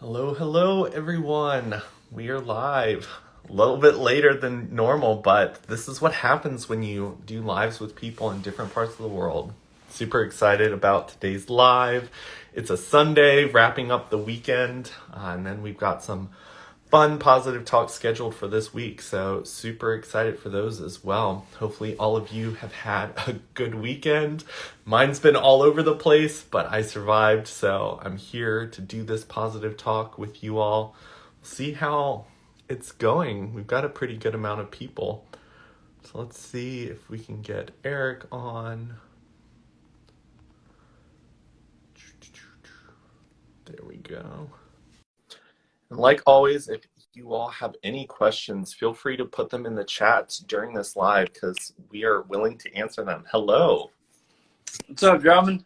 Hello, everyone. We are live. A little bit later than normal, but this is what happens when you do lives with people in different parts of the world. Super excited about today's live. It's a Sunday, wrapping up the weekend, and then we've got some fun, positive talks scheduled for this week. So, super excited for those as well. Hopefully, all of you have had a good weekend. Mine's been all over the place, but I survived. So, I'm here to do this positive talk with you all. See how it's going. We've got a pretty good amount of people. So, let's see if we can get Eric on. There we go. And like always, if you all have any questions, feel free to put them in the chat during this live because we are willing to answer them. Hello. What's up, Drummond?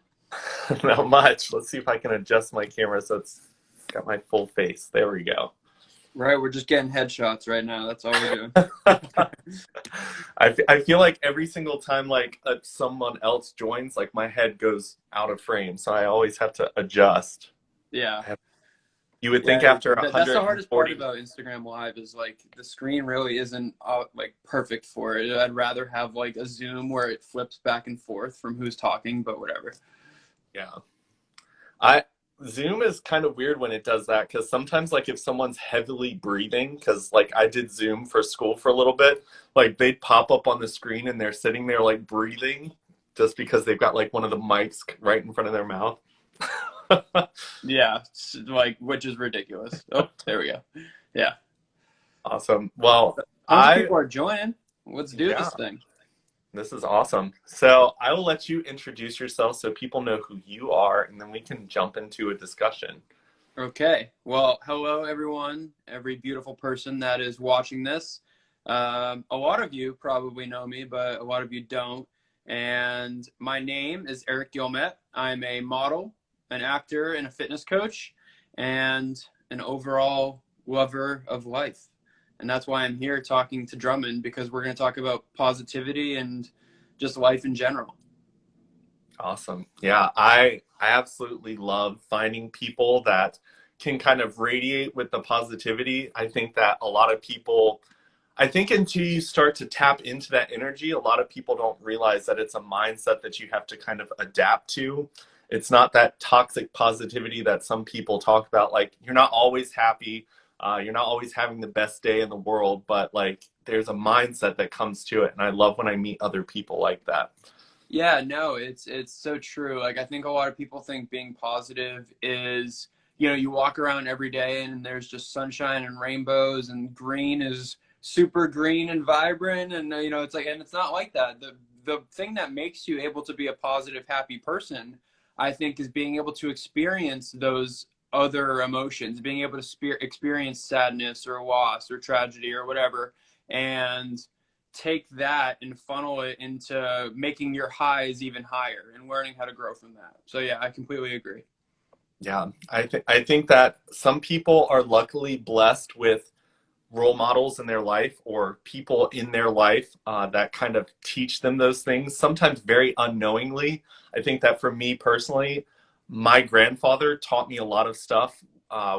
Not much. Let's see if I can adjust my camera so it's got my full face. There we go. Right, we're just getting headshots right now. That's all we're doing. I feel like every single time someone else joins, like my head goes out of frame, so I always have to adjust. Yeah. You would think after that's the hardest part about Instagram Live is like the screen really isn't like perfect for it. I'd rather have like a Zoom where it flips back and forth from who's talking, but whatever. Yeah. Zoom is kind of weird when it does that because sometimes like if someone's heavily breathing, because like I did Zoom for school for a little bit, like they'd pop up on the screen and they're sitting there like breathing just because they've got like one of the mics right in front of their mouth. Yeah, like which is ridiculous. Oh, there we go. Yeah. Awesome. Well, people are joining. Let's do this thing. This is awesome. So I will let you introduce yourself so people know who you are, and then we can jump into a discussion. Okay. Well, hello, everyone, every beautiful person that is watching this. A lot of you probably know me, but a lot of you don't. And my name is Eric Gilmet. I'm a model, an actor, and a fitness coach, and an overall lover of life. And that's why I'm here talking to Drummond, because we're going to talk about positivity and just life in general. Awesome. Yeah, I absolutely love finding people that can kind of radiate with the positivity. I think that a lot of people, I think until you start to tap into that energy, a lot of people don't realize that it's a mindset that you have to kind of adapt to. It's not that toxic positivity that some people talk about. Like, you're not always happy. You're not always having the best day in the world, but like there's a mindset that comes to it. And I love when I meet other people like that. Yeah, no, it's so true. Like I think a lot of people think being positive is, you walk around every day and there's just sunshine and rainbows and green is super green and vibrant and it's like, and it's not like that. The thing that makes you able to be a positive, happy person, I think, is being able to experience those other emotions, being able to experience sadness or loss or tragedy or whatever, and take that and funnel it into making your highs even higher and learning how to grow from that. So yeah, I completely agree. Yeah, I think that some people are luckily blessed with role models in their life or people in their life that kind of teach them those things, sometimes very unknowingly. I think that for me personally, my grandfather taught me a lot of stuff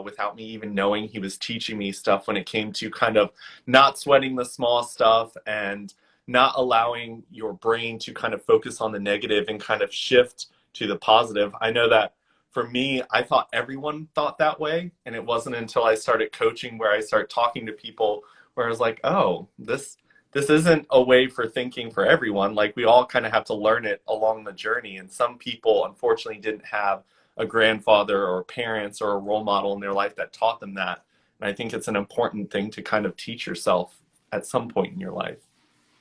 without me even knowing he was teaching me stuff when it came to kind of not sweating the small stuff and not allowing your brain to kind of focus on the negative and kind of shift to the positive. I know that for me, I thought everyone thought that way. And it wasn't until I started coaching where I started talking to people where I was like, oh, this isn't a way for thinking for everyone. Like we all kind of have to learn it along the journey. And some people unfortunately didn't have a grandfather or parents or a role model in their life that taught them that. And I think it's an important thing to kind of teach yourself at some point in your life.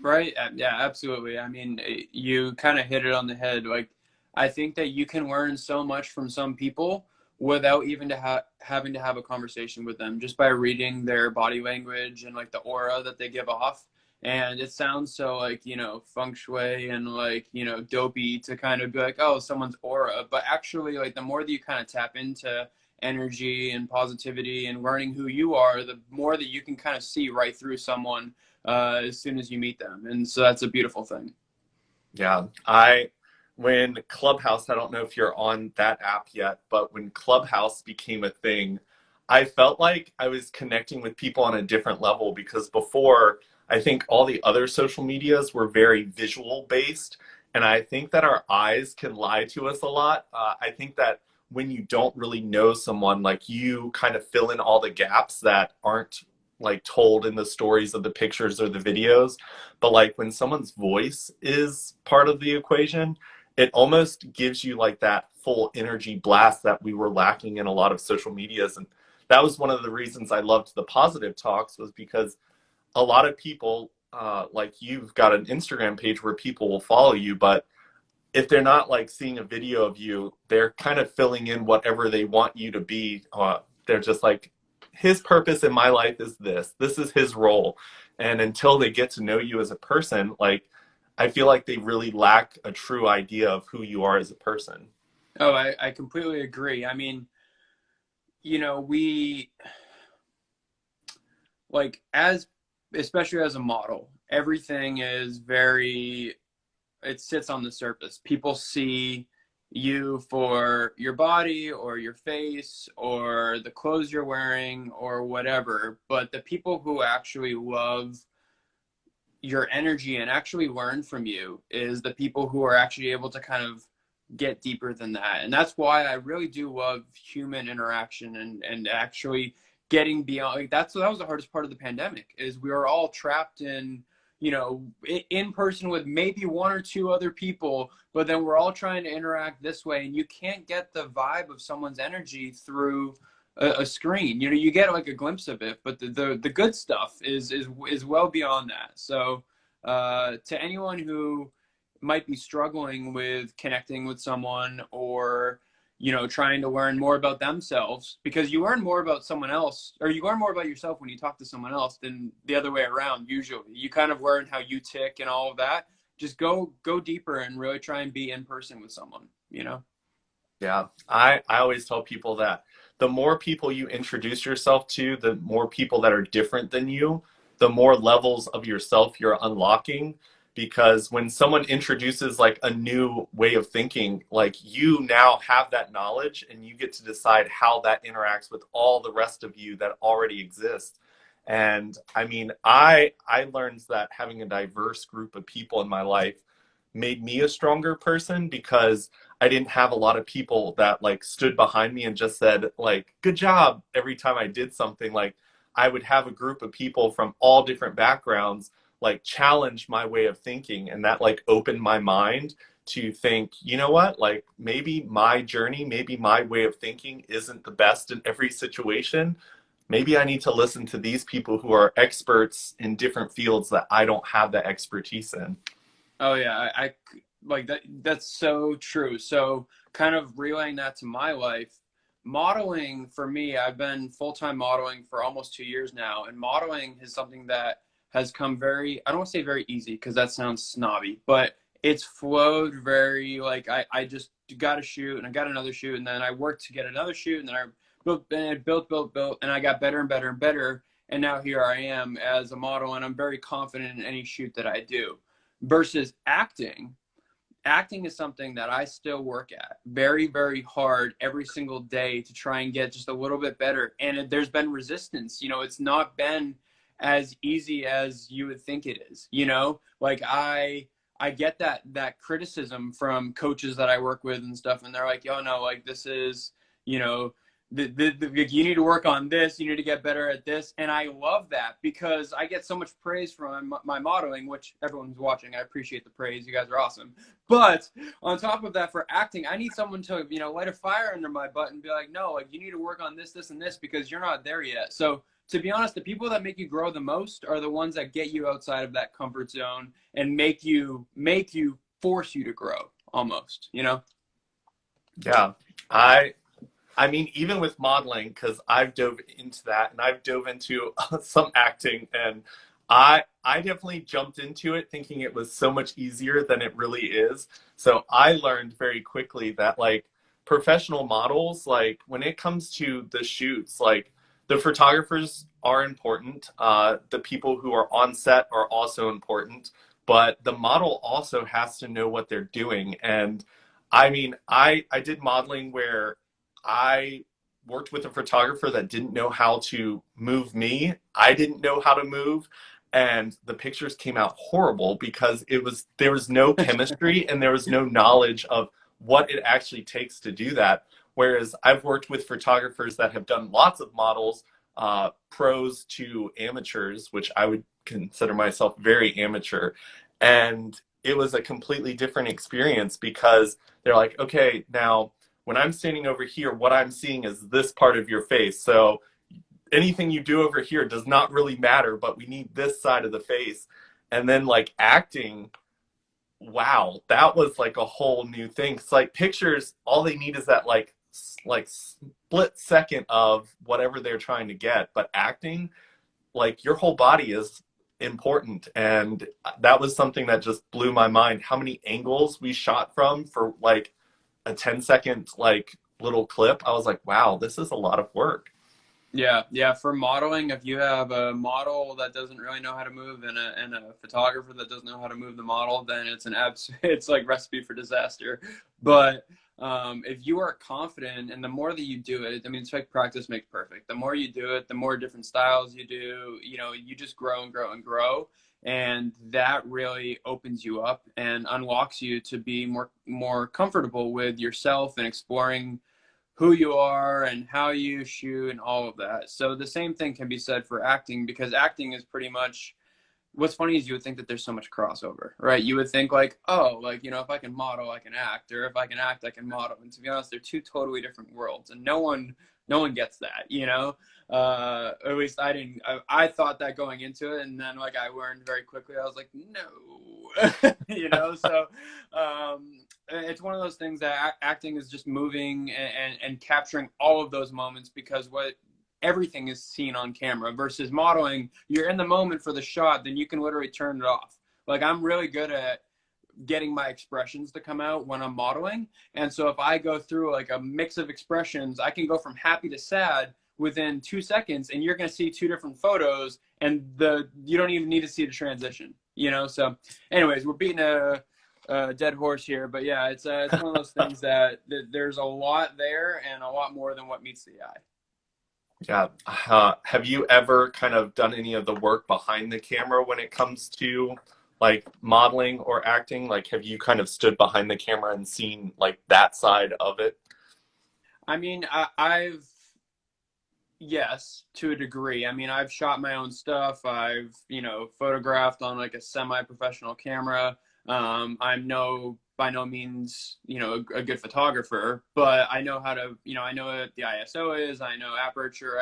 Right. Yeah, absolutely. I mean, you kind of hit it on the head. Like, I think that you can learn so much from some people without even having to have a conversation with them, just by reading their body language and like the aura that they give off. And it sounds so like, feng shui and like, dopey to kind of be like, oh, someone's aura. But actually, like the more that you kind of tap into energy and positivity and learning who you are, the more that you can kind of see right through someone as soon as you meet them. And so that's a beautiful thing. Yeah, when Clubhouse, I don't know if you're on that app yet, but when Clubhouse became a thing, I felt like I was connecting with people on a different level because before, I think all the other social medias were very visual based. And I think that our eyes can lie to us a lot. I think that when you don't really know someone, like you kind of fill in all the gaps that aren't like told in the stories of the pictures or the videos. But like when someone's voice is part of the equation, it almost gives you like that full energy blast that we were lacking in a lot of social medias. And that was one of the reasons I loved the positive talks was because a lot of people, like you've got an Instagram page where people will follow you, but if they're not like seeing a video of you, they're kind of filling in whatever they want you to be. They're just like, his purpose in my life is this. This is his role. And until they get to know you as a person, like I feel like they really lack a true idea of who you are as a person. Oh, I completely agree. I mean, we like as especially as a model, everything is very it sits on the surface. People see you for your body or your face or the clothes you're wearing or whatever, but the people who actually love your energy and actually learn from you is the people who are actually able to kind of get deeper than that. And that's why I really do love human interaction and actually getting beyond. Like that was the hardest part of the pandemic is we were all trapped in in person with maybe one or two other people, but then we're all trying to interact this way, and you can't get the vibe of someone's energy through a screen. You get like a glimpse of it, but the good stuff is well beyond that. So to anyone who might be struggling with connecting with someone or trying to learn more about themselves, because you learn more about someone else or you learn more about yourself when you talk to someone else than the other way around. Usually you kind of learn how you tick and all of that. Just go deeper and really try and be in person with someone. Yeah, I always tell people that the more people you introduce yourself to, the more people that are different than you, the more levels of yourself you're unlocking. Because when someone introduces like a new way of thinking, like you now have that knowledge and you get to decide how that interacts with all the rest of you that already exists. And I mean, I learned that having a diverse group of people in my life made me a stronger person because I didn't have a lot of people that like stood behind me and just said like good job every time I did something. Like I would have a group of people from all different backgrounds like challenge my way of thinking, and that like opened my mind to think, you know what, like maybe my journey, maybe my way of thinking isn't the best in every situation. Maybe I need to listen to these people who are experts in different fields that I don't have that expertise in. Oh yeah, I like that. That's so true. So kind of relaying that to my life, modeling for me, I've been full-time modeling for almost 2 years now, and modeling is something that has come very, I don't want to say very easy because that sounds snobby, but it's flowed very like I just got a shoot and I got another shoot and then I worked to get another shoot and then I built and I got better and better and better. And now here I am as a model and I'm very confident in any shoot that I do versus acting is something that I still work at very, very hard every single day to try and get just a little bit better. And there's been resistance. It's not been as easy as you would think it is. Like I get that criticism from coaches that I work with and stuff, and they're like, "Yo, no, like this is, you know, you need to work on this, you need to get better at this." And I love that because I get so much praise from my modeling, which everyone's watching. I appreciate the praise. You guys are awesome. But on top of that, for acting, I need someone to, light a fire under my butt and be like, no, like you need to work on this, this, and this because you're not there yet. So to be honest, the people that make you grow the most are the ones that get you outside of that comfort zone and make you force you to grow almost. Yeah. I mean, even with modeling, because I've dove into that and I've dove into some acting, and I definitely jumped into it thinking it was so much easier than it really is. So I learned very quickly that like professional models, like when it comes to the shoots, like the photographers are important. The people who are on set are also important, but the model also has to know what they're doing. And I mean, I did modeling where I worked with a photographer that didn't know how to move me. I didn't know how to move. And the pictures came out horrible because there was no chemistry and there was no knowledge of what it actually takes to do that. Whereas I've worked with photographers that have done lots of models, pros to amateurs, which I would consider myself very amateur. And it was a completely different experience because they're like, okay, now when I'm standing over here, what I'm seeing is this part of your face. So anything you do over here does not really matter, but we need this side of the face. And then like acting, wow, that was like a whole new thing. It's like pictures, all they need is that like split second of whatever they're trying to get. But acting, like your whole body is important. And that was something that just blew my mind. How many angles we shot from for like a 10-second like little clip. I was like, wow, this is a lot of work. Yeah, yeah. For modeling, if you have a model that doesn't really know how to move and a photographer that doesn't know how to move the model, then it's it's like recipe for disaster. But if you are confident, and the more that you do it, I mean, it's like practice makes perfect. The more you do it, the more different styles you do, you know, you just grow and grow and grow. And that really opens you up and unlocks you to be more comfortable with yourself and exploring who you are and how you shoot and all of that. So the same thing can be said for acting, because acting is pretty much, what's funny is you would think that there's so much crossover, right? You would think like, oh, like, you know, if I can model, I can act, or if I can act, I can model. And to be honest, they're two totally different worlds, and no one gets that, you know? At least I didn't, I thought that going into it. And then like, I learned very quickly, I was like, no, you know? So, it's one of those things that acting is just moving and capturing all of those moments, because everything is seen on camera versus modeling. You're in the moment for the shot, then you can literally turn it off. Like, I'm really good at getting my expressions to come out when I'm modeling. And so if I go through like a mix of expressions, I can go from happy to sad within 2 seconds, and you're going to see two different photos, and you don't even need to see the transition, you know? So anyways, we're beating a dead horse here, but yeah, it's one of those things that there's a lot there and a lot more than what meets the eye. Yeah. Have you ever kind of done any of the work behind the camera when it comes to like modeling or acting? Like, have you kind of stood behind the camera and seen like that side of it? I mean, I've yes, to a degree. I mean, I've shot my own stuff. I've, you know, photographed on like a semi-professional camera. I'm by no means, you know, a good photographer, but I know how to, you know, I know what the ISO is. I know aperture.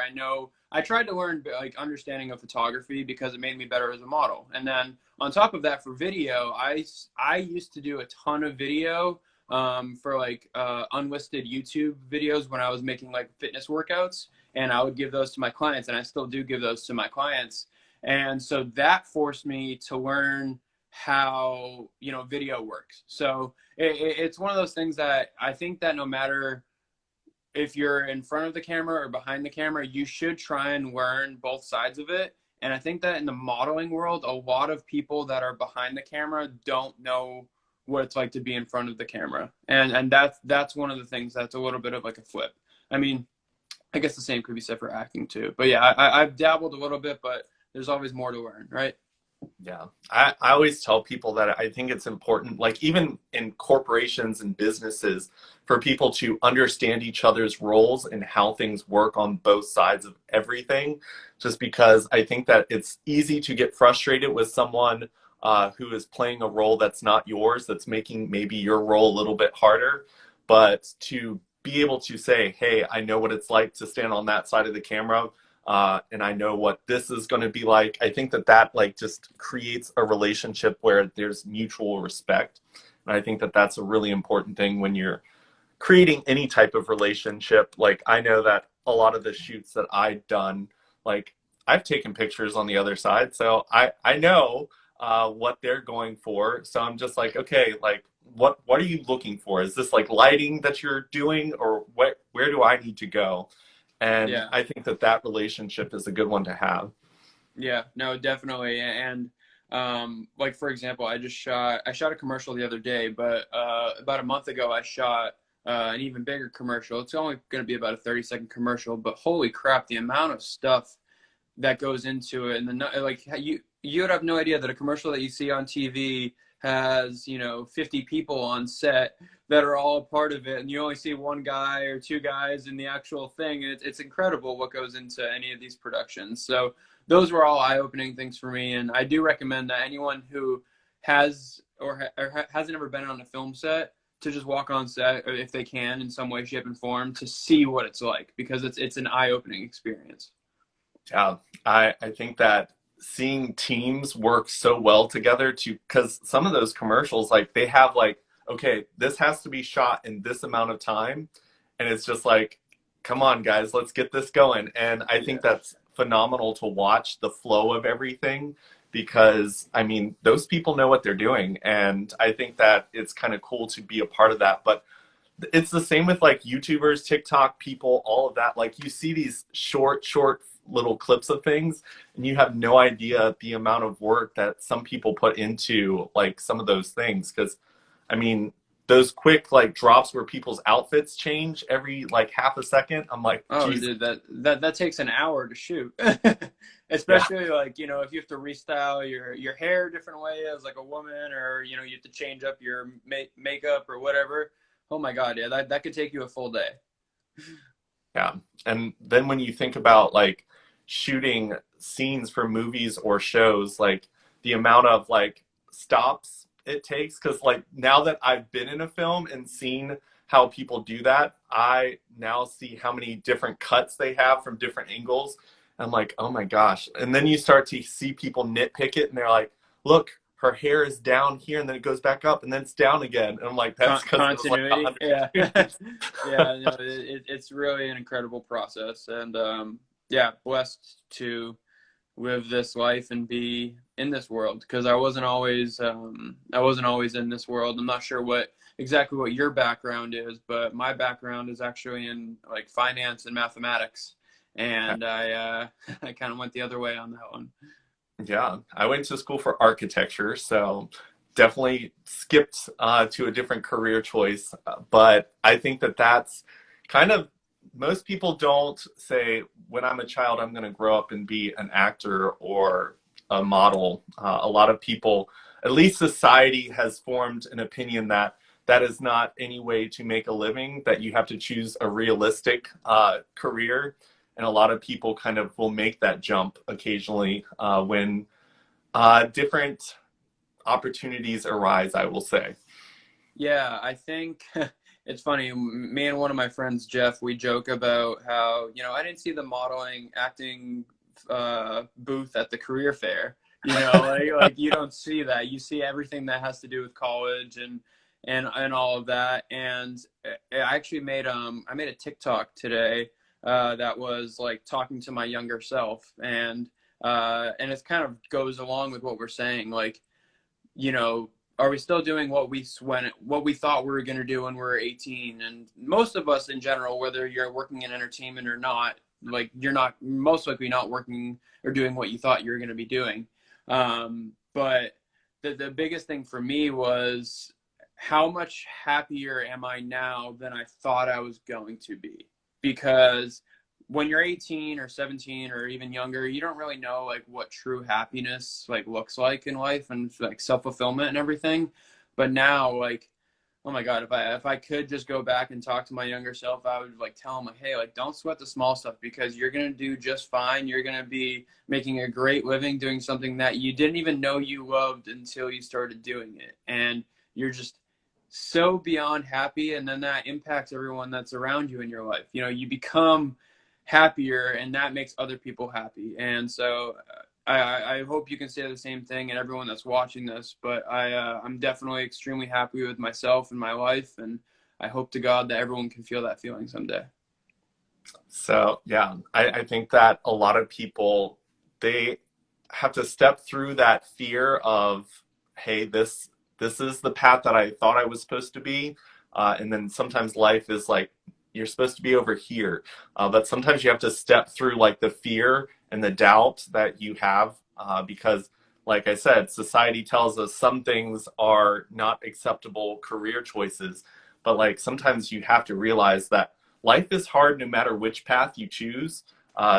I tried to learn like understanding of photography because it made me better as a model. And then on top of that, for video, I used to do a ton of video for like unlisted YouTube videos when I was making like fitness workouts, and I would give those to my clients, and I still do give those to my clients. And so that forced me to learn how, you know, video works. So it's one of those things that I think that no matter if you're in front of the camera or behind the camera, you should try and learn both sides of it. And I think that in the modeling world, a lot of people that are behind the camera don't know what it's like to be in front of the camera. And that's one of the things that's a little bit of like a flip. I mean, I guess the same could be said for acting too. But yeah, I've dabbled a little bit, but there's always more to learn, right? Yeah. I always tell people that I think it's important, like even in corporations and businesses, for people to understand each other's roles and how things work on both sides of everything. Just because I think that it's easy to get frustrated with someone who is playing a role that's not yours, that's making maybe your role a little bit harder. But to be able to say, hey, I know what it's like to stand on that side of the camera. And I know what this is going to be like. I think that like just creates a relationship where there's mutual respect. And I think that that's a really important thing when you're creating any type of relationship. Like, I know that a lot of the shoots that I've done, like I've taken pictures on the other side. So I know what they're going for. So I'm just like, okay, like what are you looking for? Is this like lighting that you're doing, or where do I need to go? And Yeah. I think that relationship is a good one to have. Yeah, no, definitely. And like for example, I shot a commercial the other day, but about a month ago I shot an even bigger commercial. It's only going to be about a 30-second commercial, but holy crap, the amount of stuff that goes into it, and the like you would have no idea that a commercial that you see on TV has 50 people on set that are all a part of it, and you only see one guy or two guys in the actual thing. And it's incredible what goes into any of these productions. So those were all eye-opening things for me, and I do recommend that anyone who has or hasn't ever been on a film set to just walk on set, or if they can, in some way, shape, and form, to see what it's like, because it's an eye-opening experience. Yeah, I think that seeing teams work so well together to, because some of those commercials, like they have like, okay, this has to be shot in this amount of time. And it's just like, come on, guys, let's get this going. And I think Yeah. that's phenomenal to watch the flow of everything because, I mean, those people know what they're doing. And I think that it's kind of cool to be a part of that. But it's the same with like YouTubers, TikTok people, all of that. Like you see these short little clips of things, and you have no idea the amount of work that some people put into like some of those things. Because, I mean, those quick like drops where people's outfits change every like half a second. I'm like, Oh, geez, dude, that takes an hour to shoot. yeah, Especially like, if you have to restyle your hair a different way as like a woman, or you have to change up your makeup or whatever. Oh my God, yeah, that could take you a full day. yeah. And then when you think about like shooting scenes for movies or shows, like the amount of like stops it takes, because like now that I've been in a film and seen how people do that, I now see how many different cuts they have from different angles. I'm like, oh my gosh. And then you start to see people nitpick it and they're like, look, her hair is down here and then it goes back up and then it's down again. And I'm like, that's because it was like a Continuity, hundred yeah. shoots. Yeah, no, it's really an incredible process. And yeah, blessed to live this life and be in this world, because I wasn't always in this world. I'm not sure exactly what your background is, but my background is actually in like finance and mathematics, and I kind of went the other way on that one. Yeah, I went to school for architecture, so definitely skipped to a different career choice. But I think that that's kind of most people don't say, when I'm a child, I'm going to grow up and be an actor or a model. A lot of people, at least society, has formed an opinion that that is not any way to make a living, that you have to choose a realistic career. And a lot of people kind of will make that jump occasionally when different opportunities arise, I will say. Yeah, I think it's funny. Me and one of my friends, Jeff, we joke about how, I didn't see the modeling acting booth at the career fair. Like you don't see that. You see everything that has to do with college and all of that. And I actually made a TikTok today that was like talking to my younger self, and it kind of goes along with what we're saying. Like, you know, are we still doing what we thought we were going to do when we were 18? And most of us in general, whether you're working in entertainment or not, like you're not most likely not working or doing what you thought you were going to be doing. But the biggest thing for me was, how much happier am I now than I thought I was going to be? Because when you're 18 or 17 or even younger, you don't really know like what true happiness like looks like in life, and like self-fulfillment and everything. But now, like, oh my God, if I could just go back and talk to my younger self, I would like tell him like, hey, like don't sweat the small stuff, because you're gonna do just fine. You're gonna be making a great living doing something that you didn't even know you loved until you started doing it. And you're just so beyond happy, and then that impacts everyone that's around you in your life. You become happier, and that makes other people happy. And so I hope you can say the same thing, and everyone that's watching this. But I'm definitely extremely happy with myself and my life, and I hope to God that everyone can feel that feeling someday. So yeah, I think that a lot of people, they have to step through that fear of, hey, this is the path that I thought I was supposed to be, and then sometimes life is like, you're supposed to be over here, but sometimes you have to step through like the fear and the doubt that you have, because like I said, society tells us some things are not acceptable career choices, but like sometimes you have to realize that life is hard no matter which path you choose.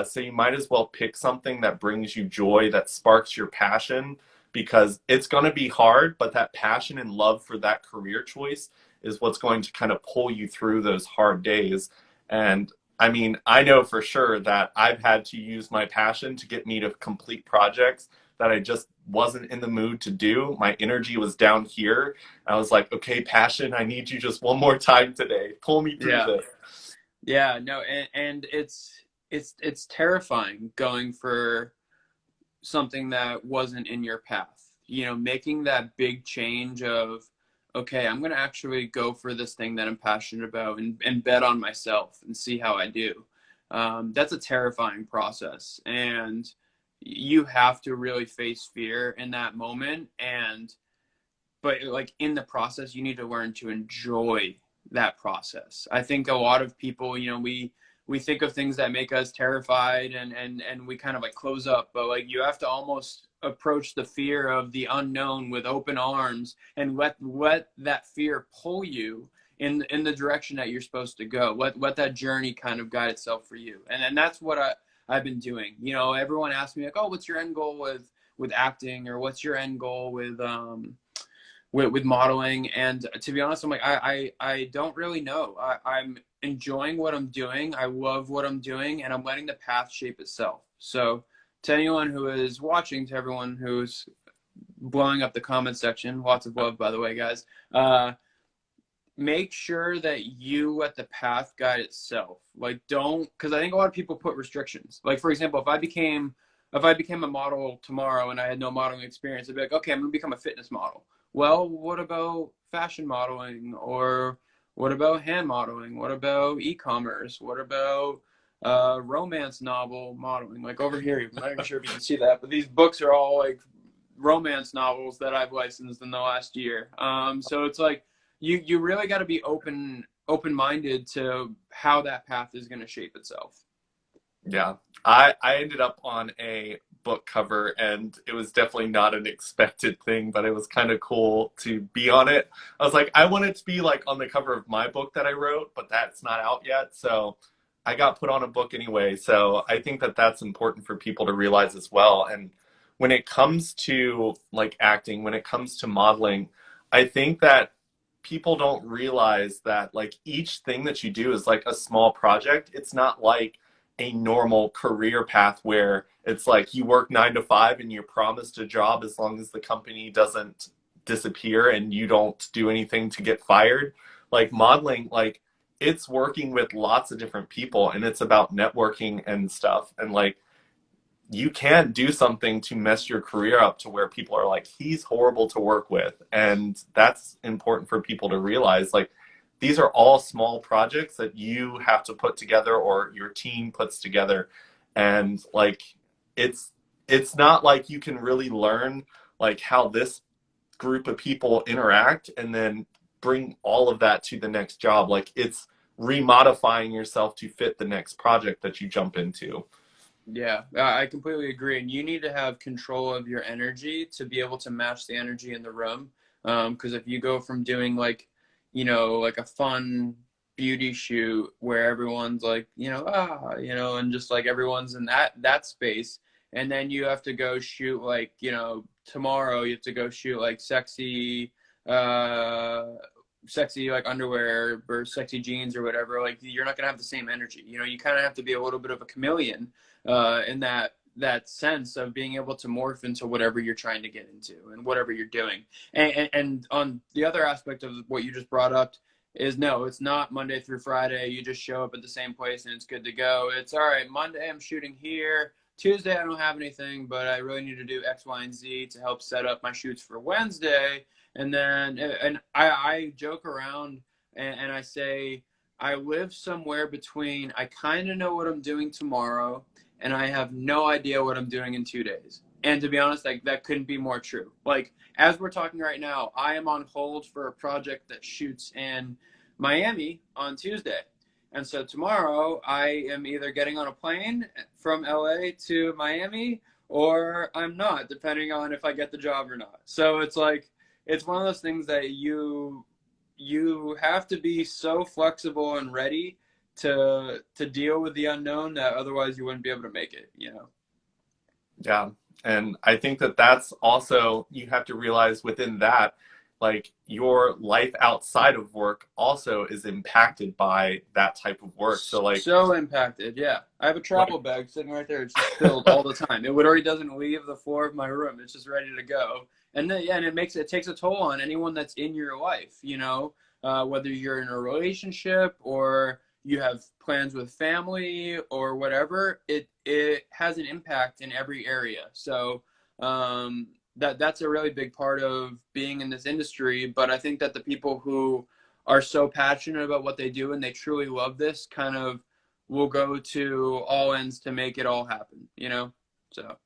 So you might as well pick something that brings you joy, that sparks your passion, because it's going to be hard, but that passion and love for that career choice is what's going to kind of pull you through those hard days. And I mean, I know for sure that I've had to use my passion to get me to complete projects that I just wasn't in the mood to do. My energy was down here. I was like, okay, passion, I need you just one more time today. Pull me through Yeah. this. Yeah, no, and it's terrifying going for something that wasn't in your path. You know, making that big change of, okay, I'm gonna actually go for this thing that I'm passionate about and bet on myself and see how I do. That's a terrifying process, and you have to really face fear in that moment. And but like in the process, you need to learn to enjoy that process. I think a lot of people, you know, we think of things that make us terrified and we kind of like close up, but like you have to almost approach the fear of the unknown with open arms and let that fear pull you in the direction that you're supposed to go. Let that journey kind of guide itself for you. And that's what I've been doing. You know, everyone asks me like, oh, what's your end goal with acting, or what's your end goal with modeling? And to be honest, I'm like, I don't really know. I'm enjoying what I'm doing. I love what I'm doing, and I'm letting the path shape itself. So to anyone who is watching, to everyone who's blowing up the comment section, lots of love, by the way, guys. Make sure that you let the path guide itself. Like, don't, because I think a lot of people put restrictions. Like, for example, if I became a model tomorrow and I had no modeling experience, I'd be like, okay, I'm gonna become a fitness model. Well, what about fashion modeling, or what about hand modeling? What about e-commerce? What about romance novel modeling? Like over here, I'm not even sure if you can see that, but these books are all like romance novels that I've licensed in the last year. So it's like you really got to be open-minded to how that path is going to shape itself. Yeah. I ended up on a book cover and it was definitely not an expected thing, but it was kind of cool to be on it. I was like, I want it to be like on the cover of my book that I wrote, but that's not out yet. So I got put on a book anyway. So I think that that's important for people to realize as well. And when it comes to like acting, when it comes to modeling, I think that people don't realize that like each thing that you do is like a small project. It's not like a normal career path where it's like you work 9 to 5 and you're promised a job as long as the company doesn't disappear and you don't do anything to get fired. Like modeling, like it's working with lots of different people and it's about networking and stuff. And like you can't do something to mess your career up to where people are like, he's horrible to work with. And that's important for people to realize. Like, these are all small projects that you have to put together or your team puts together. And like, it's, it's not like you can really learn like how this group of people interact and then bring all of that to the next job. Like, it's remodifying yourself to fit the next project that you jump into. Yeah, I completely agree. And you need to have control of your energy to be able to match the energy in the room. Because if you go from doing like, you know, like a fun beauty shoot where everyone's like, you know, and just like everyone's in that space, and then you have to go shoot like, you know, tomorrow you have to go shoot like uh, sexy like underwear or sexy jeans or whatever. Like you're not gonna have the same energy. You know, you kind of have to be a little bit of a chameleon in that sense of being able to morph into whatever you're trying to get into and whatever you're doing. And on the other aspect of what you just brought up is no, it's not Monday through Friday. You just show up at the same place and it's good to go. It's all right. Monday I'm shooting here. Tuesday I don't have anything, but I really need to do X, Y, and Z to help set up my shoots for Wednesday. And then I joke around and I say I live somewhere between I kind of know what I'm doing tomorrow and I have no idea what I'm doing in 2 days. And to be honest, like that couldn't be more true. Like as we're talking right now, I am on hold for a project that shoots in Miami on Tuesday. And so tomorrow I am either getting on a plane from LA to Miami or I'm not, depending on if I get the job or not. So it's like it's one of those things that you have to be so flexible and ready to deal with the unknown that otherwise you wouldn't be able to make it, you know. Yeah. And I think that that's also, you have to realize within that, like your life outside of work also is impacted by that type of work. So So impacted, yeah. I have a travel like, bag sitting right there. It's just filled all the time. It literally doesn't leave the floor of my room. It's just ready to go. And then, yeah, and it takes a toll on anyone that's in your life, you know, whether you're in a relationship or you have plans with family or whatever, it has an impact in every area. So, that's a really big part of being in this industry. But I think that the people who are so passionate about what they do and they truly love this kind of will go to all ends to make it all happen, you know? So,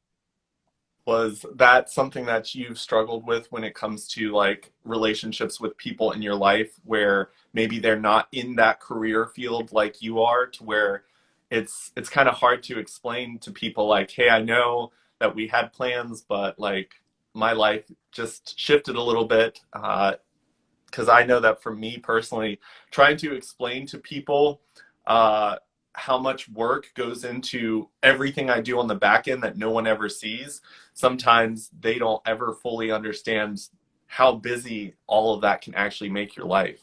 was that something that you've struggled with when it comes to like relationships with people in your life where maybe they're not in that career field like you are, to where it's kind of hard to explain to people like, hey, I know that we had plans, but like my life just shifted a little bit. Because I know that for me personally, trying to explain to people uh, how much work goes into everything I do on the back end that no one ever sees, sometimes they don't ever fully understand how busy all of that can actually make your life.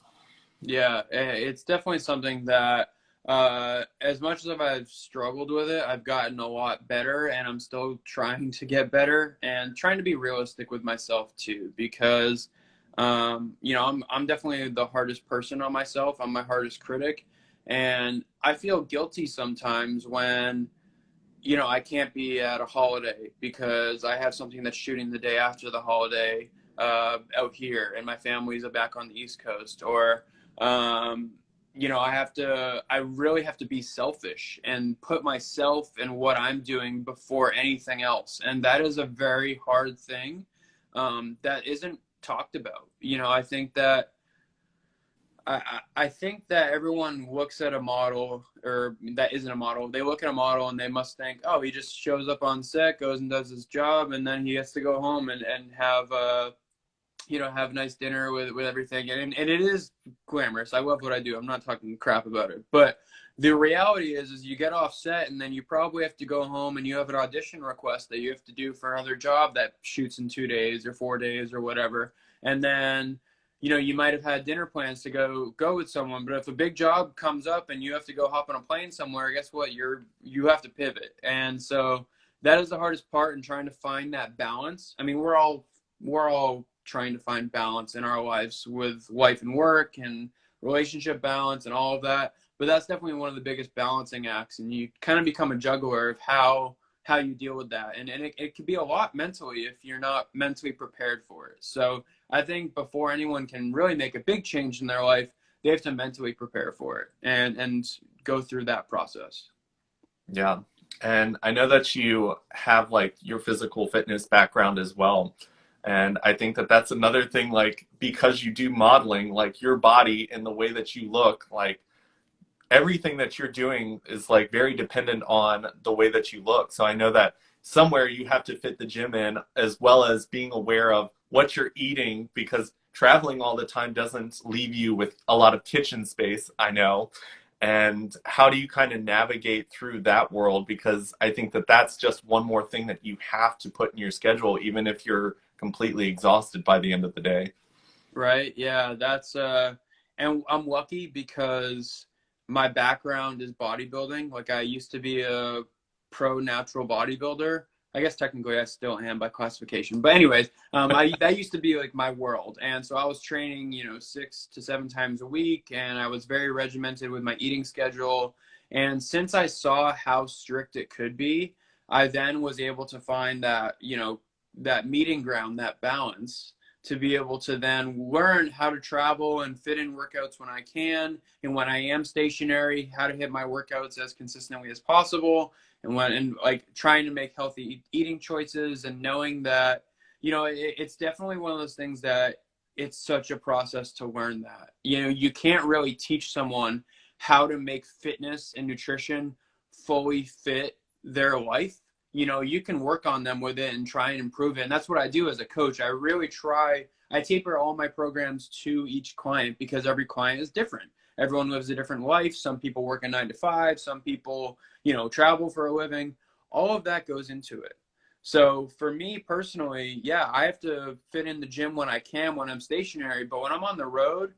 yeah, it's definitely something that, as much as I've struggled with it, I've gotten a lot better and I'm still trying to get better and trying to be realistic with myself too, because, you know, I'm definitely the hardest person on myself. I'm my hardest critic. And I feel guilty sometimes when, you know, I can't be at a holiday because I have something that's shooting the day after the holiday, out here, and my family's back on the East Coast. Or, um, you know, I really have to be selfish and put myself and what I'm doing before anything else. And that is a very hard thing, that isn't talked about. You know, I think that everyone looks at a model, or that isn't a model. They look at a model and they must think, oh, he just shows up on set, goes and does his job, and then he has to go home and have you know, have a nice dinner with everything. And it is glamorous. I love what I do. I'm not talking crap about it. But the reality is you get off set and then you probably have to go home and you have an audition request that you have to do for another job that shoots in 2 days or 4 days or whatever. And then, you know, you might have had dinner plans to go with someone, but if a big job comes up and you have to go hop on a plane somewhere, guess what? You have to pivot. And so that is the hardest part in trying to find that balance. I mean, we're all trying to find balance in our lives with life and work and relationship balance and all of that. But that's definitely one of the biggest balancing acts. And you kind of become a juggler of how you deal with that. And it can be a lot mentally if you're not mentally prepared for it. So I think before anyone can really make a big change in their life, they have to mentally prepare for it and go through that process. Yeah. And I know that you have like your physical fitness background as well. And I think that that's another thing, like, because you do modeling, like your body and the way that you look, like everything that you're doing is like very dependent on the way that you look. So I know that somewhere you have to fit the gym in, as well as being aware of what you're eating, because traveling all the time doesn't leave you with a lot of kitchen space, I know. And how do you kind of navigate through that world? Because I think that that's just one more thing that you have to put in your schedule, even if you're completely exhausted by the end of the day. Right. Yeah. And I'm lucky because my background is bodybuilding. Like I used to be a pro natural bodybuilder. I guess technically I still am by classification. But anyways, that used to be like my world. And so I was training, you know, 6 to 7 times a week, and I was very regimented with my eating schedule. And since I saw how strict it could be, I then was able to find that, you know, that meeting ground, that balance, to be able to then learn how to travel and fit in workouts when I can, and when I am stationary, how to hit my workouts as consistently as possible, and like trying to make healthy eating choices, and knowing that, you know, it's definitely one of those things that it's such a process to learn that, you know, you can't really teach someone how to make fitness and nutrition fully fit their life you know, you can work on them with it and try and improve it. And that's what I do as a coach. I really try, I taper all my programs to each client because every client is different. Everyone lives a different life. Some people work a 9 to 5. Some people, you know, travel for a living. All of that goes into it. So for me personally, yeah, I have to fit in the gym when I can, when I'm stationary. But when I'm on the road,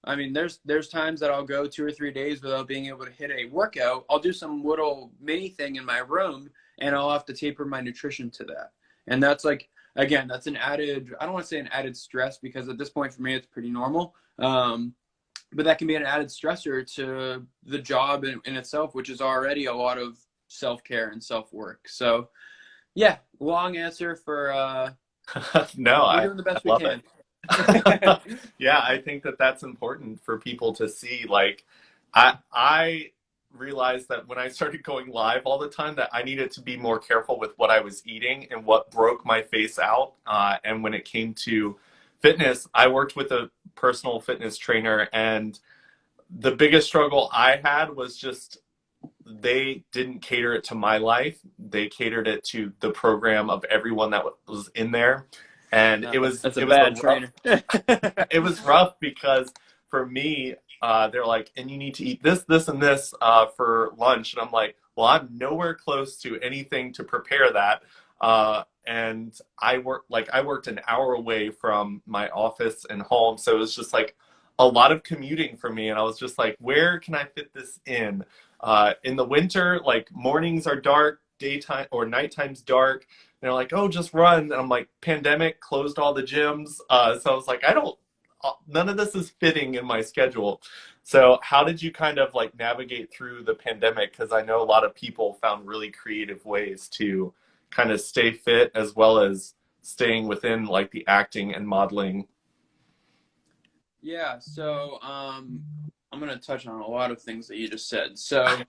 I mean, there's times that I'll go 2 or 3 days without being able to hit a workout. I'll do some little mini thing in my room, and I'll have to taper my nutrition to that. And that's like, again, that's an added, I don't want to say an added stress because at this point for me, it's pretty normal. But that can be an added stressor to the job in itself, which is already a lot of self-care and self-work. So yeah, long answer for, No, we're I doing the best we love it. can. Yeah, I think that that's important for people to see. Like, I realized that when I started going live all the time, that I needed to be more careful with what I was eating and what broke my face out. And when it came to fitness, I worked with a personal fitness trainer, and the biggest struggle I had was just they didn't cater it to my life. They catered it to the program of everyone that was in there. And No, it was that's a it was a bad rough trainer. it was rough because for me, they're like, and you need to eat this, this, and this for lunch. And I'm like, well, I'm nowhere close to anything to prepare that. And I worked an hour away from my office and home. So it was just like a lot of commuting for me. And I was just like, where can I fit this in? In the winter, like mornings are dark, daytime or nighttime's dark. They're like, oh, just run. And I'm like, pandemic closed all the gyms. So I was like, none of this is fitting in my schedule. So how did you kind of like navigate through the pandemic? Because I know a lot of people found really creative ways to kind of stay fit as well as staying within like the acting and modeling. Yeah, so I'm going to touch on a lot of things that you just said. So,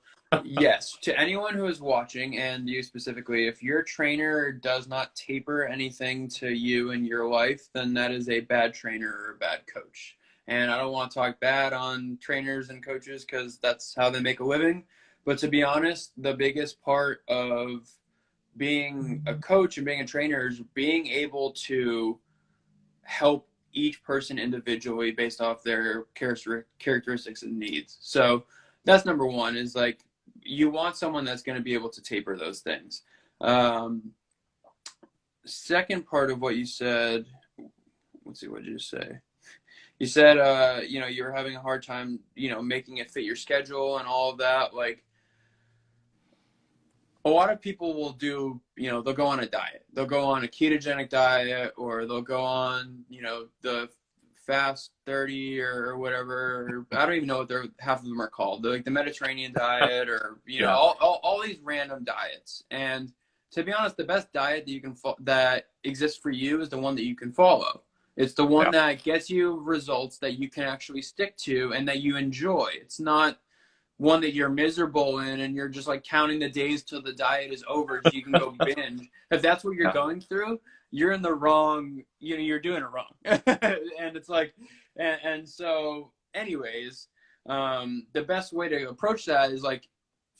yes, to anyone who is watching, and you specifically, if your trainer does not taper anything to you in your life, then that is a bad trainer or a bad coach. And I don't want to talk bad on trainers and coaches because that's how they make a living. But to be honest, the biggest part of being a coach and being a trainer is being able to help each person individually based off their characteristics and needs. So that's number one is like you want someone that's going to be able to taper those things. Second part of what you said, let's see, what did you say? You said, you know, you were having a hard time, you know, making it fit your schedule and all of that. Like, a lot of people will do, you know, they'll go on a diet. They'll go on a ketogenic diet or they'll go on, you know, the fast 30 or whatever. I don't even know what they're, half of them are called. They're like the Mediterranean diet or, you know, Yeah. all these random diets. And to be honest, the best diet that you can, that exists for you is the one that you can follow. It's the one Yeah. that gets you results that you can actually stick to and that you enjoy. It's not one that you're miserable in and you're just like counting the days till the diet is over so you can go binge. If that's what you're Yeah. going through, you're in the wrong, you know, you're doing it wrong. And it's like, and so anyways, the best way to approach that is like,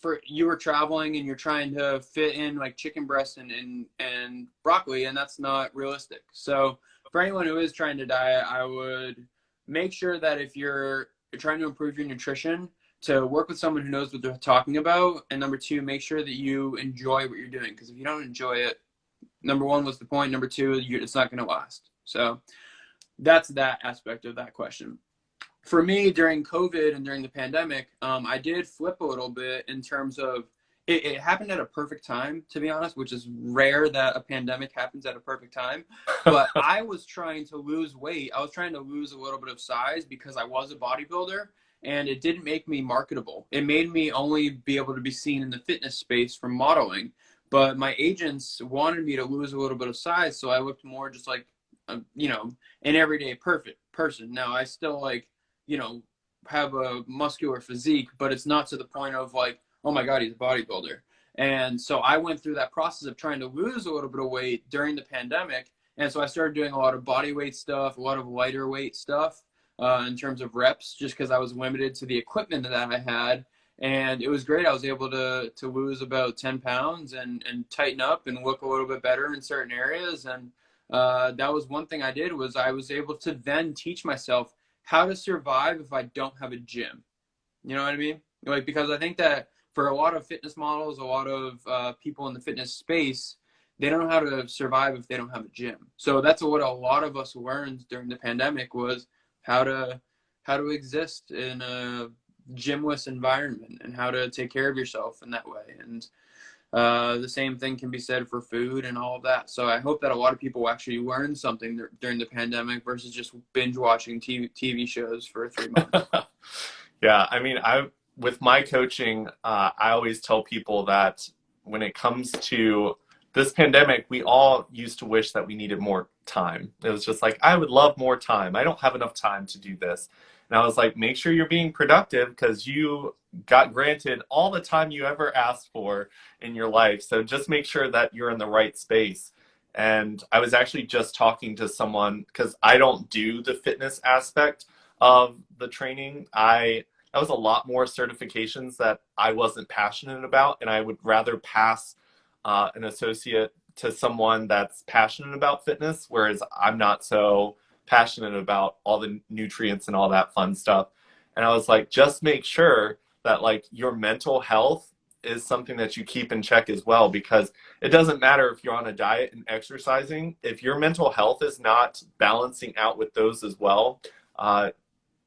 for you were traveling and you're trying to fit in like chicken breast and broccoli, and that's not realistic. So for anyone who is trying to diet, I would make sure that if you're trying to improve your nutrition, to work with someone who knows what they're talking about. And number two, make sure that you enjoy what you're doing. Because if you don't enjoy it, number one, what's the point? Number two, it's not going to last. So that's that aspect of that question. For me, during COVID and during the pandemic, I did flip a little bit in terms of it happened at a perfect time, to be honest, which is rare that a pandemic happens at a perfect time. But I was trying to lose weight. I was trying to lose a little bit of size because I was a bodybuilder and it didn't make me marketable. It made me only be able to be seen in the fitness space from modeling. But my agents wanted me to lose a little bit of size, so I looked more just like, you know, an everyday perfect person. Now I still like, you know, have a muscular physique, but it's not to the point of like, oh my God, he's a bodybuilder. And so I went through that process of trying to lose a little bit of weight during the pandemic. And so I started doing a lot of body weight stuff, a lot of lighter weight stuff in terms of reps, just because I was limited to the equipment that I had. and it was great. I was able to lose about 10 pounds and tighten up and look a little bit better in certain areas. And that was one thing I did, was I was able to then teach myself how to survive if I don't have a gym. You know what I mean? Like, because I think that for a lot of fitness models, a lot of people in the fitness space, they don't know how to survive if they don't have a gym. So that's what a lot of us learned during the pandemic, was how to exist in a gymless environment and how to take care of yourself in that way. And the same thing can be said for food and all of that. So I hope that a lot of people actually learn something during the pandemic versus just binge watching TV shows for 3 months. Yeah, I mean, I with my coaching, I always tell people that when it comes to this pandemic, we all used to wish that we needed more time. It was just like, I would love more time. I don't have enough time to do this. And I was like, make sure you're being productive because you got granted all the time you ever asked for in your life. So just make sure that you're in the right space. And I was actually just talking to someone because I don't do the fitness aspect of the training. I that was a lot more certifications that I wasn't passionate about, and I would rather pass an associate to someone that's passionate about fitness, whereas I'm not so passionate about all the nutrients and all that fun stuff. And I was like, just make sure that like your mental health is something that you keep in check as well, because it doesn't matter if you're on a diet and exercising, if your mental health is not balancing out with those as well.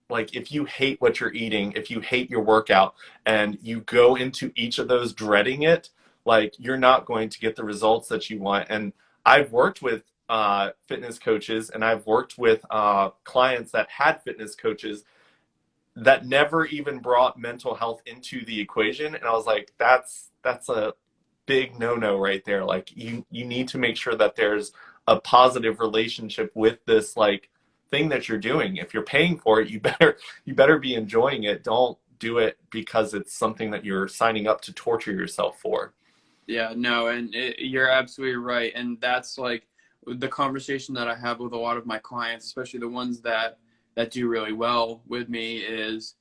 Like if you hate what you're eating, if you hate your workout and you go into each of those dreading it, like you're not going to get the results that you want. And I've worked with fitness coaches, and I've worked with clients that had fitness coaches that never even brought mental health into the equation. And I was like, that's a big no-no right there. Like you need to make sure that there's a positive relationship with this like thing that you're doing. If you're paying for it, you better be enjoying it. Don't do it because it's something that you're signing up to torture yourself for. Yeah, no, and you're absolutely right. And that's like the conversation that I have with a lot of my clients, especially the ones that do really well with me, is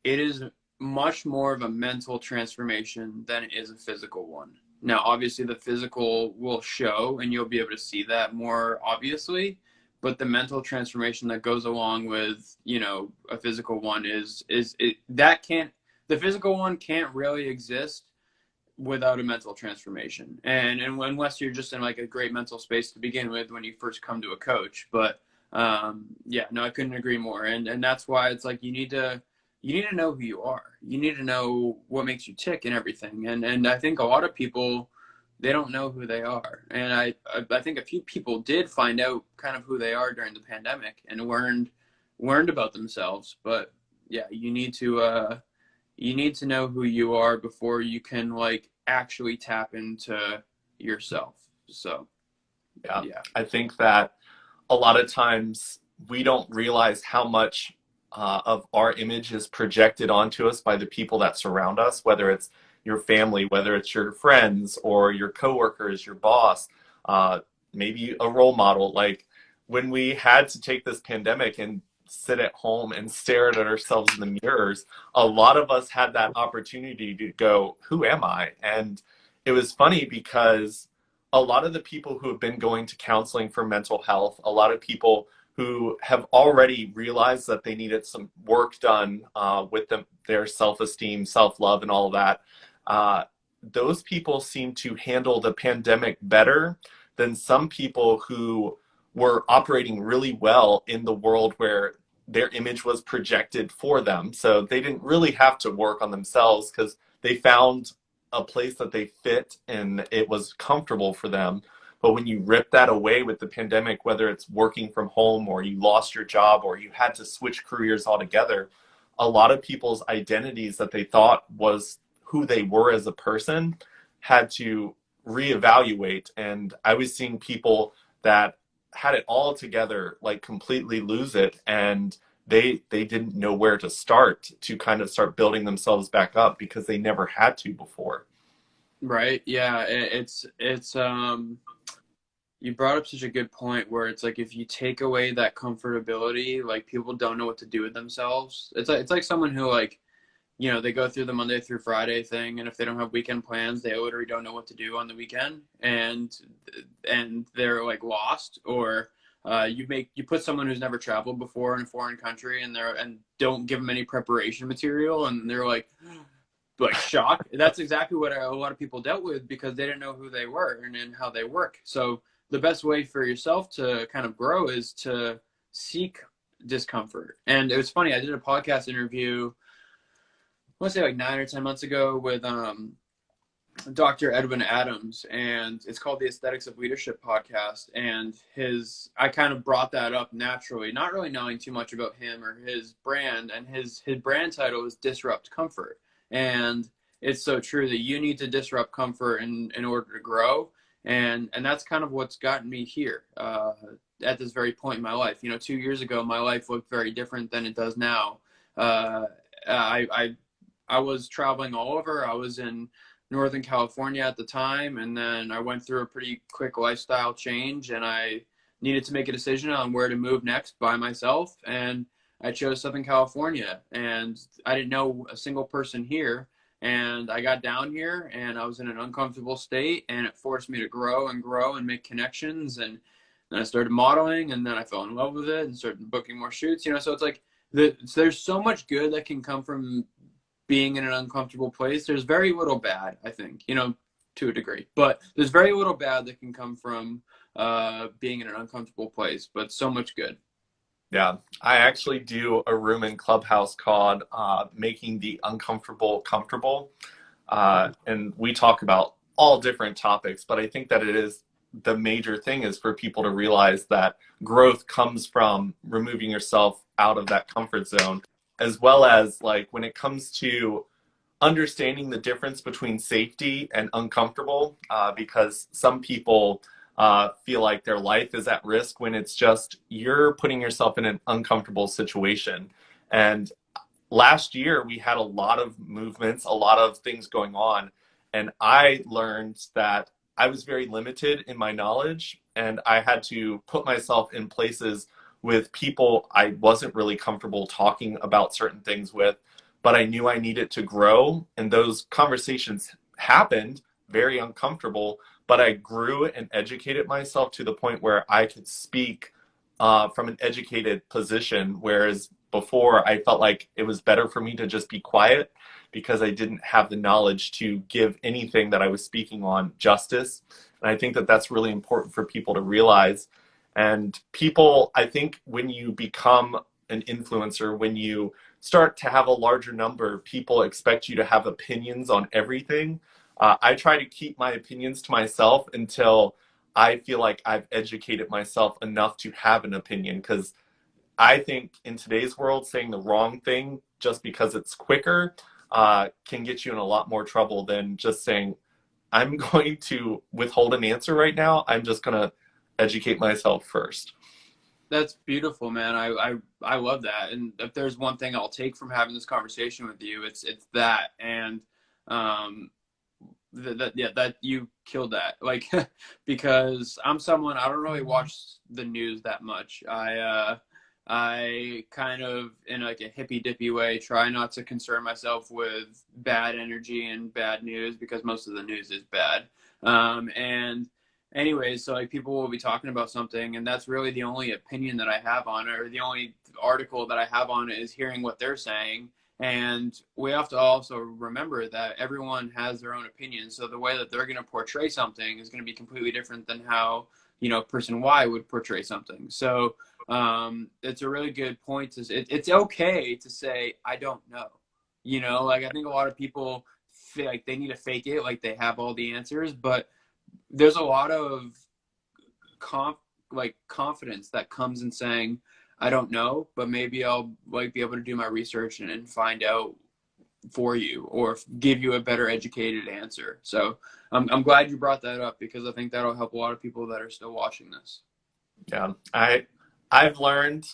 it is much more of a mental transformation than it is a physical one. Now, obviously, the physical will show, and you'll be able to see that more obviously, but the mental transformation that goes along with, a physical one is it that can't the physical one can't really exist without a mental transformation. And unless you're just in like a great mental space to begin with when you first come to a coach. But yeah, no, I couldn't agree more. And that's why it's like you need to know who you are. You need to know what makes you tick and everything. And I think a lot of people, they don't know who they are. And I think a few people did find out kind of who they are during the pandemic and learned about themselves. But yeah, you need to know who you are before you can like actually tap into yourself. So Yeah. yeah. I think that a lot of times we don't realize how much of our image is projected onto us by the people that surround us, whether it's your family, whether it's your friends or your coworkers, your boss, uh, maybe a role model. Like when we had to take this pandemic and sit at home and stare at ourselves in the mirrors, a lot of us had that opportunity to go, who am I? And it was funny because a lot of the people who have been going to counseling for mental health, a lot of people who have already realized that they needed some work done with their self-esteem, self-love, and all of that, uh, those people seem to handle the pandemic better than some people who were operating really well in the world where their image was projected for them. So they didn't really have to work on themselves because they found a place that they fit and it was comfortable for them. But when you rip that away with the pandemic, whether it's working from home or you lost your job or you had to switch careers altogether, a lot of people's identities that they thought was who they were as a person had to reevaluate. And I was seeing people that had it all together, like completely lose it. And they didn't know where to start to kind of start building themselves back up because they never had to before. Right. Yeah. It's you brought up such a good point where it's like if you take away that comfortability, like people don't know what to do with themselves. It's like someone who like they go through the Monday through Friday thing, and if they don't have weekend plans, they literally don't know what to do on the weekend, and they're like lost. Or you put someone who's never traveled before in a foreign country, and don't give them any preparation material, and they're like shocked. That's exactly what a lot of people dealt with, because they didn't know who they were and how they work. So the best way for yourself to kind of grow is to seek discomfort. And it was funny, I did a podcast interview, I want to say like 9 or 10 months ago, with Dr. Edwin Adams, and it's called the Aesthetics of Leadership podcast. And I kind of brought that up naturally, not really knowing too much about him or his brand. And his brand title is Disrupt Comfort. And it's so true that you need to disrupt comfort in order to grow. And that's kind of what's gotten me here at this very point in my life. 2 years ago, my life looked very different than it does now. I was traveling all over. I was in Northern California at the time, and then I went through a pretty quick lifestyle change, and I needed to make a decision on where to move next by myself, and I chose Southern California. And I didn't know a single person here, and I got down here, and I was in an uncomfortable state, and it forced me to grow and make connections. And then I started modeling, and then I fell in love with it and started booking more shoots. So it's like there's so much good that can come from being in an uncomfortable place. There's very little bad, I think, to a degree, but there's very little bad that can come from being in an uncomfortable place, but so much good. Yeah, I actually do a room in Clubhouse called Making the Uncomfortable Comfortable. And we talk about all different topics, but I think that the major thing is for people to realize that growth comes from removing yourself out of that comfort zone, as well as like when it comes to understanding the difference between safety and uncomfortable, because some people feel like their life is at risk when it's just you're putting yourself in an uncomfortable situation. And last year we had a lot of movements, a lot of things going on, and I learned that I was very limited in my knowledge, and I had to put myself in places with people I wasn't really comfortable talking about certain things with, but I knew I needed to grow. And those conversations happened very uncomfortable, but I grew and educated myself to the point where I could speak from an educated position. Whereas before, I felt like it was better for me to just be quiet because I didn't have the knowledge to give anything that I was speaking on justice. And I think that that's really important for people to realize. And people, I think when you become an influencer, when you start to have a larger number, people expect you to have opinions on everything. I try to keep my opinions to myself until I feel like I've educated myself enough to have an opinion. Because I think in today's world, saying the wrong thing just because it's quicker can get you in a lot more trouble than just saying, I'm going to withhold an answer right now. I'm just going to educate myself first. That's beautiful, man. I love that. And if there's one thing I'll take from having this conversation with you, it's that. And um, that you killed that. Like, because I'm someone, I don't really watch the news that much. I kind of, in like a hippy dippy way, try not to concern myself with bad energy and bad news, because most of the news is bad. And anyways, so like people will be talking about something, and that's really the only opinion that I have on it, or the only article that I have on it, is hearing what they're saying. And we have to also remember that everyone has their own opinion. So the way that they're going to portray something is going to be completely different than how, person Y would portray something. So it's a really good point. It's okay to say, I don't know. Like I think a lot of people feel like they need to fake it, like they have all the answers, but there's a lot of confidence that comes in saying, I don't know, but maybe I'll like be able to do my research and find out for you, or give you a better educated answer. So I'm glad you brought that up, because I think that'll help a lot of people that are still watching this. Yeah, I've learned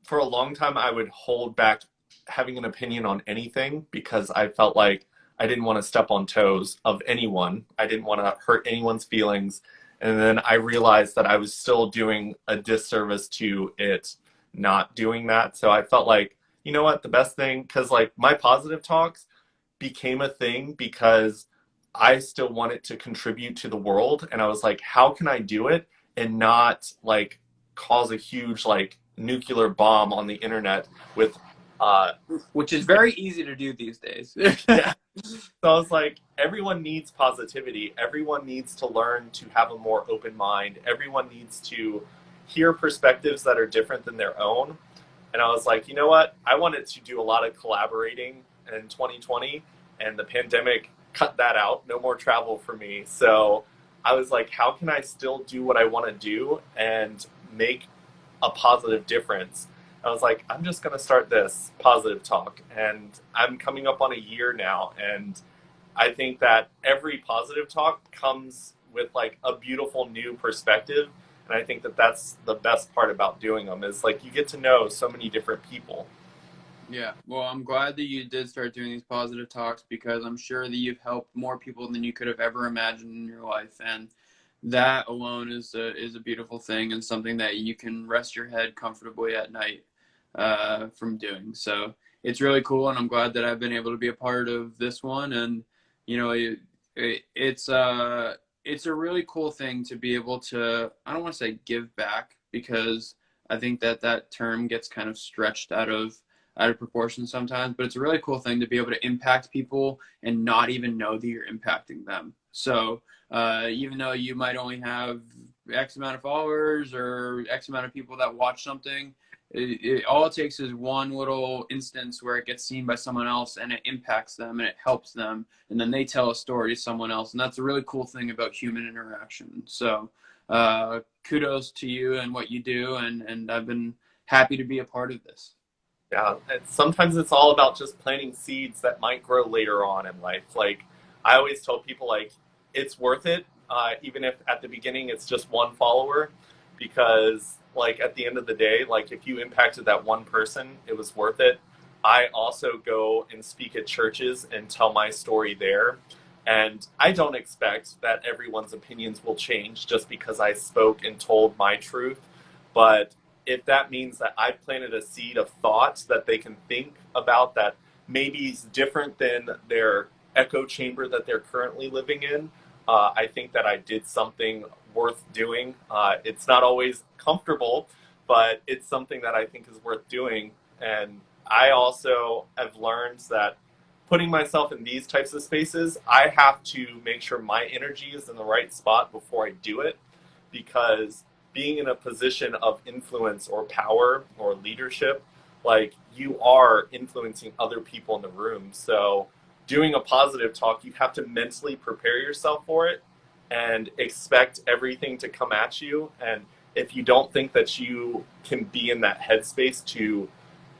for a long time I would hold back having an opinion on anything because I felt like I didn't want to step on toes of anyone. I didn't want to hurt anyone's feelings. And then I realized that I was still doing a disservice to it not doing that. So I felt like you know what, the best thing, because like my positive talks became a thing because I still wanted to contribute to the world. And I was like, how can I do it and not like cause a huge like nuclear bomb on the internet with, uh, Which is very easy to do these days. yeah. So I was like, everyone needs positivity. Everyone needs to learn to have a more open mind. Everyone needs to hear perspectives that are different than their own. And I was like, you know what? I wanted to do a lot of collaborating in 2020, and the pandemic cut that out. No more travel for me. So I was like, how can I still do what I want to do and make a positive difference? I was like, I'm just going to start this positive talk. And I'm coming up on a year now. And I think that every positive talk comes with like a beautiful new perspective. And I think that that's the best part about doing them is like you get to know so many different people. Yeah, well, I'm glad that you did start doing these positive talks because I'm sure that you've helped more people than you could have ever imagined in your life, and that alone is a beautiful thing and something that you can rest your head comfortably at night from doing. So it's really cool, and I'm glad that I've been able to be a part of this one. And you know, it's a really cool thing to be able to. I don't want to say give back because I think that that term gets kind of stretched out of proportion sometimes, but it's a really cool thing to be able to impact people and not even know that you're impacting them. So even though you might only have X amount of followers or X amount of people that watch something, all it takes is one little instance where it gets seen by someone else and it impacts them and it helps them. And then they tell a story to someone else. And that's a really cool thing about human interaction. So kudos to you and what you do. And I've been happy to be a part of this. Yeah, and sometimes it's all about just planting seeds that might grow later on in life. Like I always tell people, like it's worth it, even if at the beginning it's just one follower, because like at the end of the day, like if you impacted that one person, it was worth it. I also go and speak at churches and tell my story there, and I don't expect that everyone's opinions will change just because I spoke and told my truth, but if that means that I've planted a seed of thought that they can think about that maybe is different than their echo chamber that they're currently living in, I think that I did something worth doing. It's not always comfortable, but it's something that I think is worth doing. And I also have learned that putting myself in these types of spaces, I have to make sure my energy is in the right spot before I do it because being in a position of influence or power or leadership, like you are influencing other people in the room. So doing a positive talk, you have to mentally prepare yourself for it and expect everything to come at you. And if you don't think that you can be in that headspace to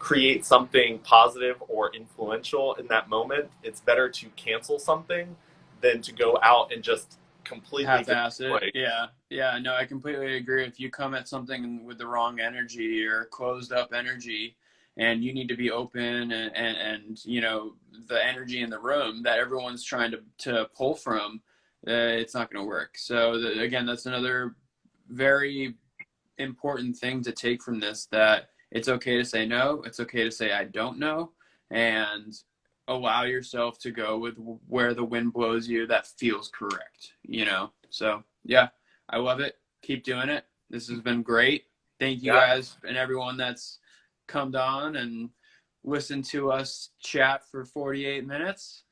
create something positive or influential in that moment, it's better to cancel something than to go out and just completely Half-ass it. like Yeah. Yeah. No, I completely agree. If you come at something with the wrong energy or closed up energy, and you need to be open and you know, the energy in the room that everyone's trying to pull from, it's not going to work. So again, that's another very important thing to take from this, that it's okay to say no, it's okay to say I don't know, and allow yourself to go with where the wind blows you that feels correct, you know. So yeah, I love it. Keep doing it. This has been great. Thank you yeah. guys and everyone that's come on and listened to us chat for 48 minutes.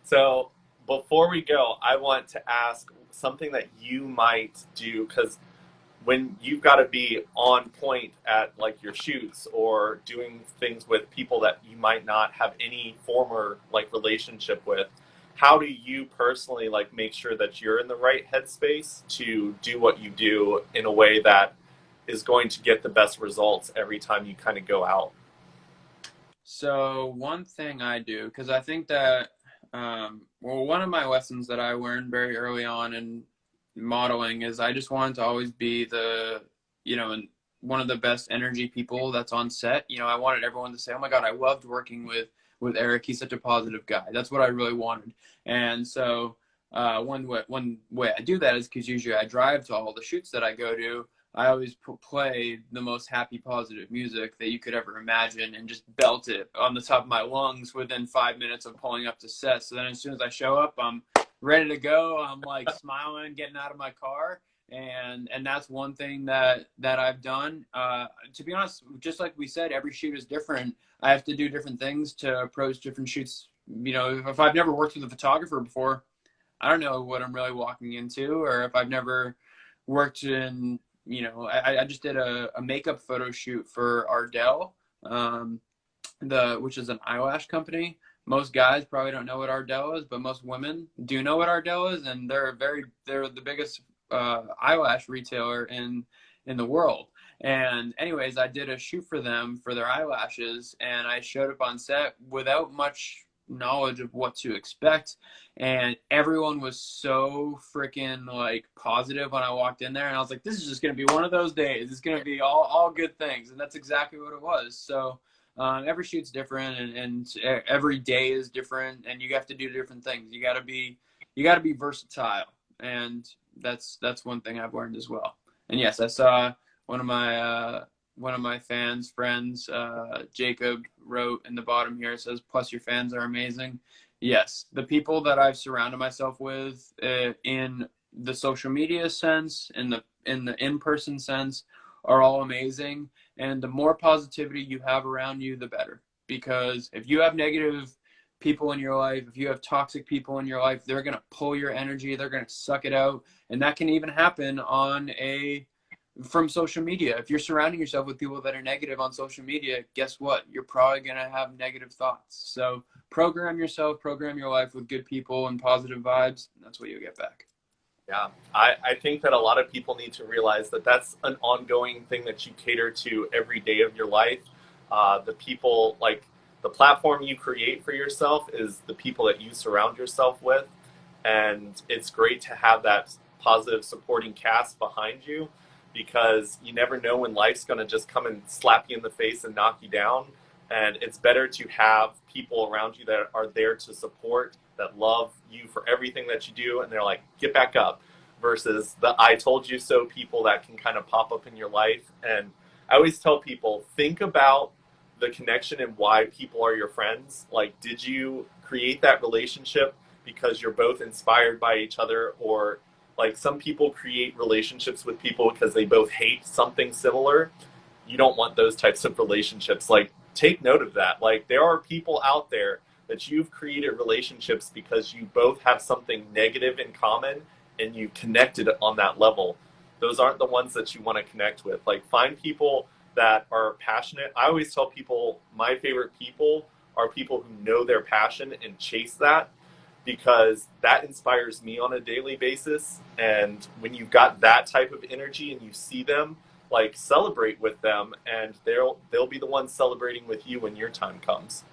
So before we go, I want to ask something that you might do because when you've got to be on point at like your shoots or doing things with people that you might not have any former like relationship with, how do you personally like make sure that you're in the right headspace to do what you do in a way that is going to get the best results every time you kind of go out? So one thing I do, because I think that, well, one of my lessons that I learned very early on in modeling is I just wanted to always be the, you know, and one of the best energy people that's on set. You know, I wanted everyone to say, "Oh my God, I loved working with Eric. He's such a positive guy." That's what I really wanted. And so one way I do that is because usually I drive to all the shoots that I go to. I always play the most happy, positive music that you could ever imagine and just belt it on the top of my lungs within 5 minutes of pulling up to set. So then as soon as I show up, I'm ready to go. I'm like smiling, getting out of my car. And that's one thing that I've done. To be honest, just like we said, every shoot is different. I have to do different things to approach different shoots. You know, if I've never worked with a photographer before, I don't know what I'm really walking into, or if I've never worked in, you know, I just did a makeup photo shoot for Ardell, which is an eyelash company. Most guys probably don't know what Ardell is, but most women do know what Ardell is, and they're the biggest eyelash retailer in the world. And anyways, I did a shoot for them for their eyelashes, and I showed up on set without much knowledge of what to expect, and everyone was so freaking like positive when I walked in there, and I was like, this is just gonna be one of those days. It's gonna be all good things, and that's exactly what it was. So every shoot's different, and every day is different, and you have to do different things. You gotta be versatile, and that's one thing I've learned as well. And yes, I saw one of my friends, Jacob, wrote in the bottom here, it says, plus your fans are amazing. Yes, the people that I've surrounded myself with in the social media sense, in the in-person sense, are all amazing. And the more positivity you have around you, the better. Because if you have negative people in your life, if you have toxic people in your life, they're going to pull your energy, they're going to suck it out. And that can even happen from social media. If you're surrounding yourself with people that are negative on social media, guess what? You're probably going to have negative thoughts. So program yourself, program your life with good people and positive vibes, and that's what you'll get back. Yeah, I think that a lot of people need to realize that that's an ongoing thing that you cater to every day of your life. The people, like the platform you create for yourself is the people that you surround yourself with. And it's great to have that positive supporting cast behind you, because you never know when life's going to just come and slap you in the face and knock you down. And it's better to have people around you that are there to support, that love you for everything that you do, and they're like, get back up, versus the I told you so people that can kind of pop up in your life. And I always tell people, think about the connection and why people are your friends. Like, did you create that relationship because you're both inspired by each other? Or like, some people create relationships with people because they both hate something similar. You don't want those types of relationships. Like, take note of that. Like, there are people out there that you've created relationships because you both have something negative in common and you connected on that level. Those aren't the ones that you want to connect with. Like, find people that are passionate. I always tell people my favorite people are people who know their passion and chase that, because that inspires me on a daily basis. And when you've got that type of energy and you see them, like, celebrate with them, and they'll be the ones celebrating with you when your time comes.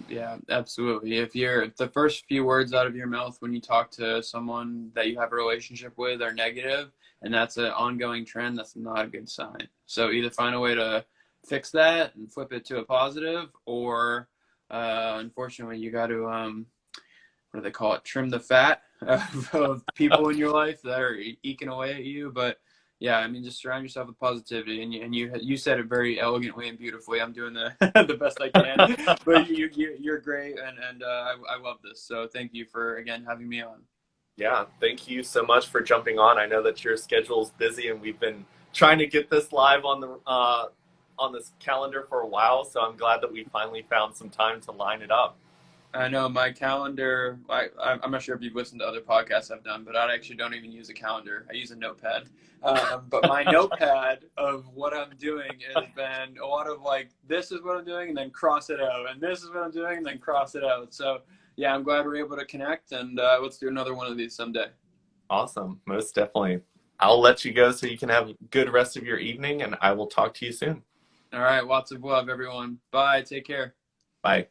Yeah, absolutely. If the first few words out of your mouth when you talk to someone that you have a relationship with are negative, and that's an ongoing trend, that's not a good sign. So either find a way to fix that and flip it to a positive, or unfortunately, you got to what do they call it? Trim the fat of people in your life that are eking away at you. But yeah, I mean, just surround yourself with positivity, and you said it very elegantly and beautifully. I'm doing the the best I can, but you're great, and I love this. So thank you for again having me on. Yeah, thank you so much for jumping on. I know that your schedule's busy, and we've been trying to get this live on this calendar for a while. So I'm glad that we finally found some time to line it up. I know my calendar. I'm not sure if you've listened to other podcasts I've done, but I actually don't even use a calendar. I use a notepad. But my notepad of what I'm doing has been a lot of like, this is what I'm doing, and then cross it out, and this is what I'm doing, and then cross it out. So yeah, I'm glad we're able to connect, and let's do another one of these someday. Awesome, most definitely. I'll let you go so you can have a good rest of your evening, and I will talk to you soon. All right, lots of love, everyone. Bye. Take care. Bye.